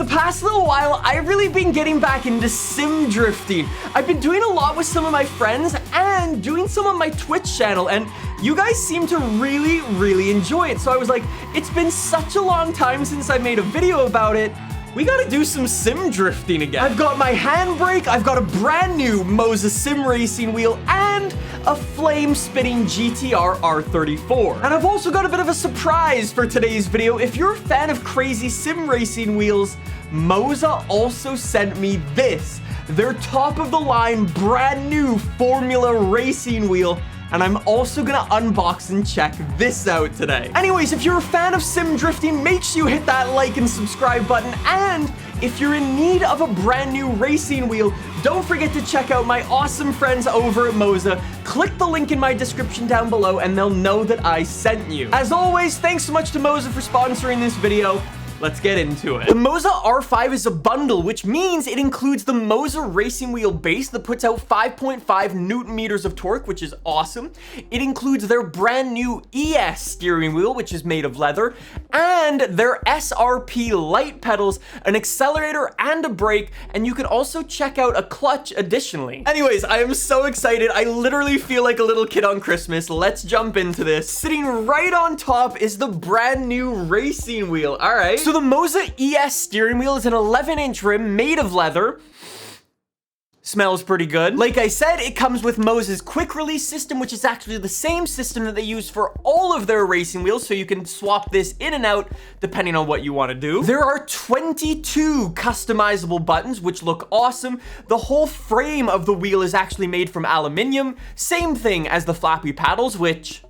the past little while, I've really been getting back into sim drifting. I've been doing a lot with some of my friends and doing some on my Twitch channel, and you guys seem to really enjoy it. So I was like, it's been such a long time since I made a video about it. We gotta do some sim drifting again. I've got my handbrake, I've got a brand new Moza sim racing wheel, and a flame-spitting GTR R34. And I've also got a bit of a surprise for today's video. If you're a fan of crazy sim racing wheels, Moza also sent me this, their top-of-the-line brand new Formula racing wheel. And I'm also gonna unbox and check this out today. Anyways, if you're a fan of sim drifting, make sure you hit that like and subscribe button. And if you're in need of a brand new racing wheel, don't forget to check out my awesome friends over at Moza. Click the link in my description down below and they'll know that I sent you. As always, thanks so much to Moza for sponsoring this video. Let's get into it. The Moza R5 is a bundle, which means it includes the Moza racing wheel base that puts out 5.5 Newton meters of torque, which is awesome. It includes their brand new ES steering wheel, which is made of leather, and their SRP light pedals, an accelerator and a brake, and you can also check out a clutch additionally. Anyways, I am so excited. I literally feel like a little kid on Christmas. Let's jump into this. Sitting right on top is the brand new racing wheel. All right. So the Moza ES steering wheel is an 11-inch rim made of leather. Smells pretty good. Like I said, it comes with Moza's quick release system, which is actually the same system that they use for all of their racing wheels, so you can swap this in and out depending on what you want to do. There are 22 customizable buttons, which look awesome. The whole frame of the wheel is actually made from aluminium. Same thing as the flappy paddles, which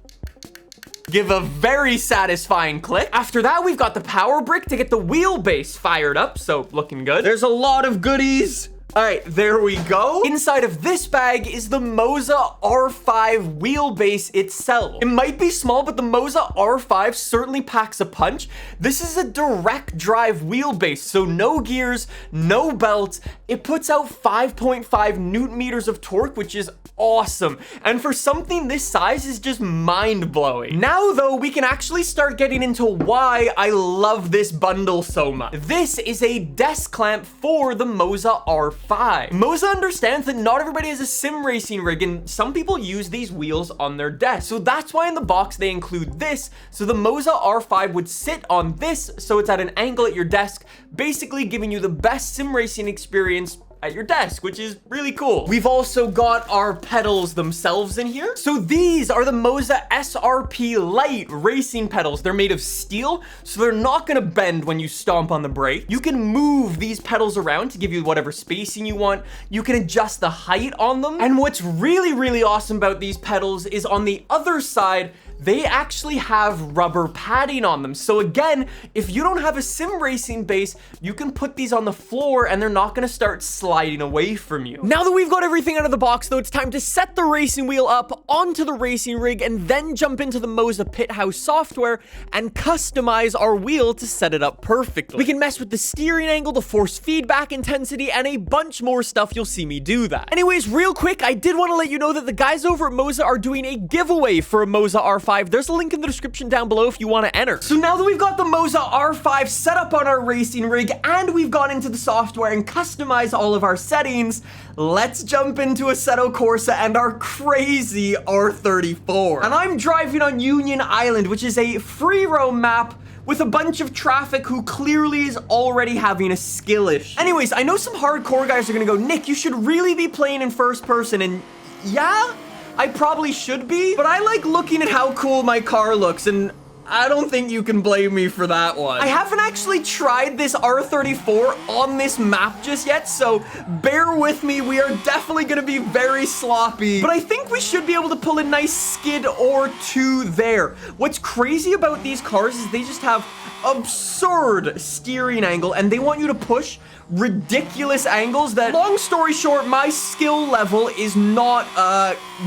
give a very satisfying click. After that, we've got the power brick to get the wheelbase fired up, so looking good. There's a lot of goodies. All right, there we go. Inside of this bag is the Moza R5 wheelbase itself. It might be small, but the Moza R5 certainly packs a punch. This is a direct drive wheelbase, so no gears, no belts. It puts out 5.5 Newton meters of torque, which is awesome. And for something this size is just mind-blowing. Now, though, we can actually start getting into why I love this bundle so much. This is a desk clamp for the Moza R5. Moza understands that not everybody has a sim racing rig, and some people use these wheels on their desk. So that's why in the box they include this. So the Moza R5 would sit on this, so it's at an angle at your desk, basically giving you the best sim racing experience at your desk, which is really cool. We've also got our pedals themselves in here. So these are the Moza SRP light racing pedals. They're made of steel, so they're not gonna bend when you stomp on the brake. You can move these pedals around to give you whatever spacing you want. You can adjust the height on them. And what's really awesome about these pedals is on the other side, they actually have rubber padding on them. So again, if you don't have a sim racing base, you can put these on the floor and they're not gonna start sliding away from you. Now that we've got everything out of the box though, it's time to set the racing wheel up onto the racing rig and then jump into the Moza Pit House software and customize our wheel to set it up perfectly. We can mess with the steering angle, the force feedback intensity, and a bunch more stuff. You'll see me do that. Anyways, real quick, I did want to let you know that the guys over at Moza are doing a giveaway for a Moza R5. There's a link in the description down below if you want to enter. So now that we've got the Moza R5 set up on our racing rig and we've gone into the software and customized all of our settings, let's jump into Assetto Corsa and our crazy R34. And I'm driving on Union Island, which is a free roam map with a bunch of traffic who clearly is already having a skill issue. Anyways, I know some hardcore guys are gonna go, Nick, you should really be playing in first person, and yeah, I probably should be, but I like looking at how cool my car looks, and I don't think you can blame me for that one. I haven't actually tried this R34 on this map just yet, so bear with me. We are definitely gonna be very sloppy, but I think we should be able to pull a nice skid or two there. What's crazy about these cars is they just have absurd steering angle, and they want you to push ridiculous angles that, long story short, my skill level is not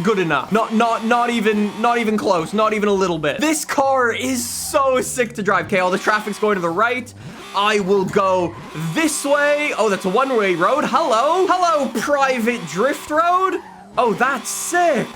good enough. Not even close, not even a little bit. This car is so sick to drive. Okay, all the traffic's going to the right. I will go this way. Oh, that's a one-way road. Hello private drift road. Oh, that's sick.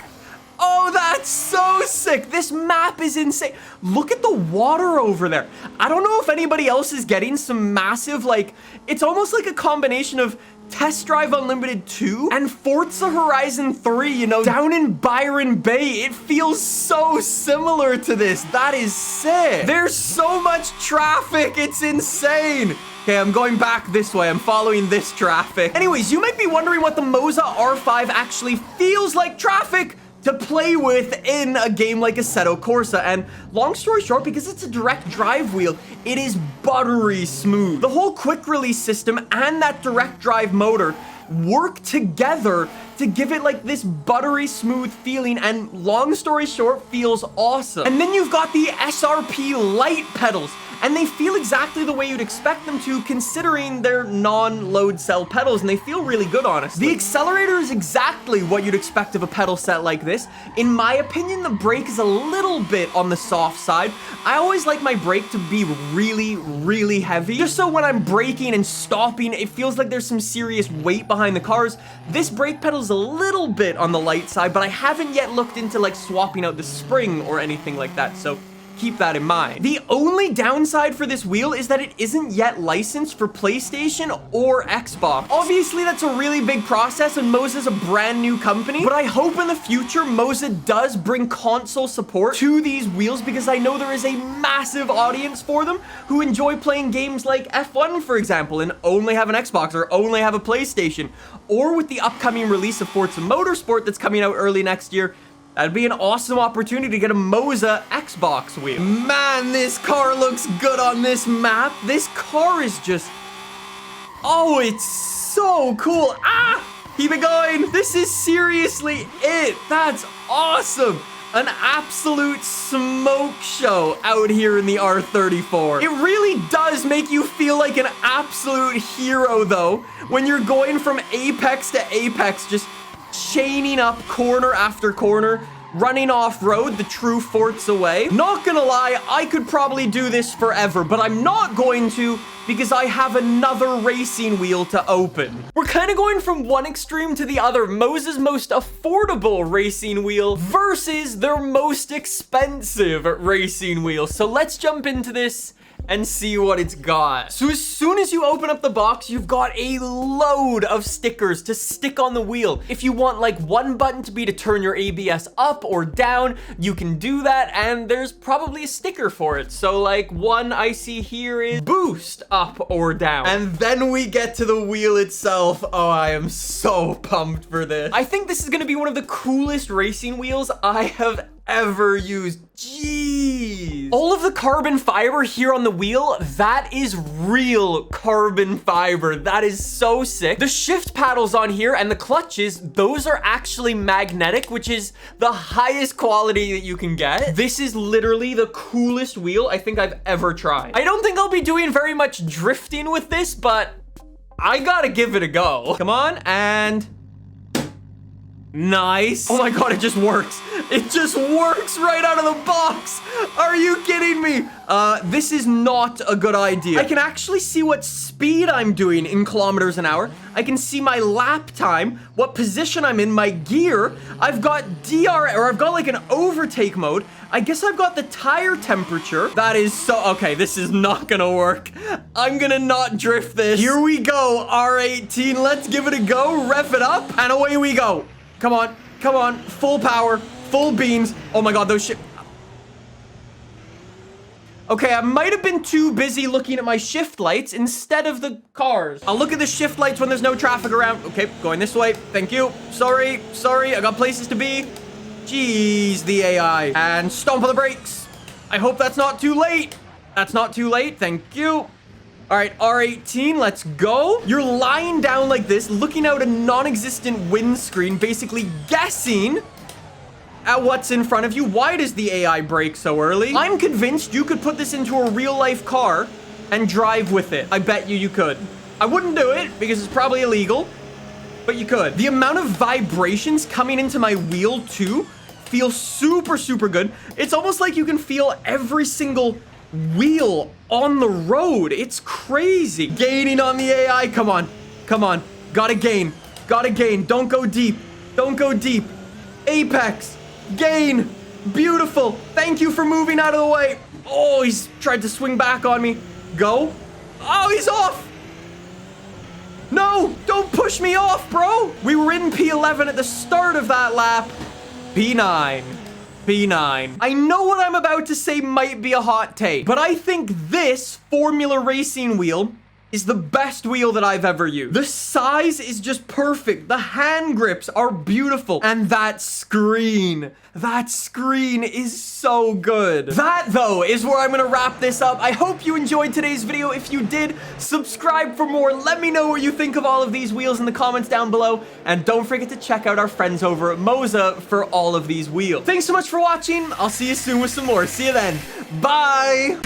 Oh, that's so sick. This map is insane. Look at the water over there. I don't know if anybody else is getting some massive, like, it's almost like a combination of Test Drive Unlimited 2 and Forza Horizon 3, you know, down in Byron Bay. It feels so similar to this. That is sick. There's so much traffic. It's insane. Okay, I'm going back this way. I'm following this traffic. Anyways, you might be wondering what the Moza R5 actually feels like traffic to play with in a game like Assetto Corsa. And long story short, because it's a direct drive wheel, it is buttery smooth. The whole quick release system and that direct drive motor work together to give it like this buttery smooth feeling, and long story short, feels awesome. And then you've got the SRP light pedals, and they feel exactly the way you'd expect them to, considering they're non-load cell pedals, and they feel really good, honestly. The accelerator is exactly what you'd expect of a pedal set like this. In my opinion, the brake is a little bit on the soft side. I always like my brake to be really, really heavy, just so when I'm braking and stopping, it feels like there's some serious weight behind the cars. This brake pedal is a little bit on the light side, but I haven't yet looked into like swapping out the spring or anything like that, so keep that in mind. The only downside for this wheel is that it isn't yet licensed for PlayStation or Xbox. Obviously, that's a really big process, and Moza's a brand new company, but I hope in the future Moza does bring console support to these wheels, because I know there is a massive audience for them who enjoy playing games like F1, for example, and only have an Xbox or only have a PlayStation. Or with the upcoming release of Forza Motorsport that's coming out early next year, that'd be an awesome opportunity to get a Moza Xbox wheel. Man, this car looks good on this map. This car is just... oh, it's so cool. Ah! Keep it going. This is seriously it. That's awesome. An absolute smoke show out here in the R34. It really does make you feel like an absolute hero, though, when you're going from apex to apex, just chaining up corner after corner, running off-road the true Forza way. Not gonna lie, I could probably do this forever, but I'm not going to, because I have another racing wheel to open. We're kind of going from one extreme to the other. Moza's most affordable racing wheel versus their most expensive racing wheel. So let's jump into this and see what it's got. So as soon as you open up the box, you've got a load of stickers to stick on the wheel. If you want like one button to be to turn your ABS up or down, you can do that, and there's probably a sticker for it. So like one I see here is boost up or down. And then we get to the wheel itself. Oh, I am so pumped for this. I think this is gonna be one of the coolest racing wheels I have ever used. Jeez. All of the carbon fiber here on the wheel, that is real carbon fiber. That is so sick. The shift paddles on here and the clutches, those are actually magnetic, which is the highest quality that you can get. This is literally the coolest wheel I think I've ever tried. I don't think I'll be doing very much drifting with this, but I gotta give it a go. Come on, and nice. Oh my god, it just works. It just works right out of the box. Are you kidding me? This is not a good idea. I can actually see what speed I'm doing in kilometers an hour. I can see my lap time, what position I'm in, my gear. I've got I've got like an overtake mode. I guess I've got the tire temperature. That is so, okay, this is not gonna work. I'm gonna not drift this. Here we go, R18. Let's give it a go, rev it up, and away we go. Come on, come on, full power, full beans. Oh my god, those shit. Okay, I might have been too busy looking at my shift lights instead of the cars. I'll look at the shift lights when there's no traffic around. Okay, going this way. Thank you. Sorry, I got places to be. Jeez, the AI. And stomp on the brakes. I hope that's not too late. That's not too late. Thank you. All right, R18, let's go. You're lying down like this, looking out a non-existent windscreen, basically guessing at what's in front of you. Why does the AI brake so early? I'm convinced you could put this into a real-life car and drive with it. I bet you could. I wouldn't do it because it's probably illegal, but you could. The amount of vibrations coming into my wheel, too, feels super, super good. It's almost like you can feel every single wheel on the road. It's crazy. Gaining on the AI. Come on. Come on. Gotta gain. Gotta gain. Don't go deep. Don't go deep. Apex. Gain. Beautiful. Thank you for moving out of the way. Oh, he's tried to swing back on me. Go. Oh, he's off. No, don't push me off, bro. We were in P11 at the start of that lap. P9. P9. I know what I'm about to say might be a hot take, but I think this Formula Racing wheel is the best wheel that I've ever used. The size is just perfect. The hand grips are beautiful. And that screen is so good. That, though, is where I'm gonna wrap this up. I hope you enjoyed today's video. If you did, subscribe for more. Let me know what you think of all of these wheels in the comments down below. And don't forget to check out our friends over at Moza for all of these wheels. Thanks so much for watching. I'll see you soon with some more. See you then. Bye.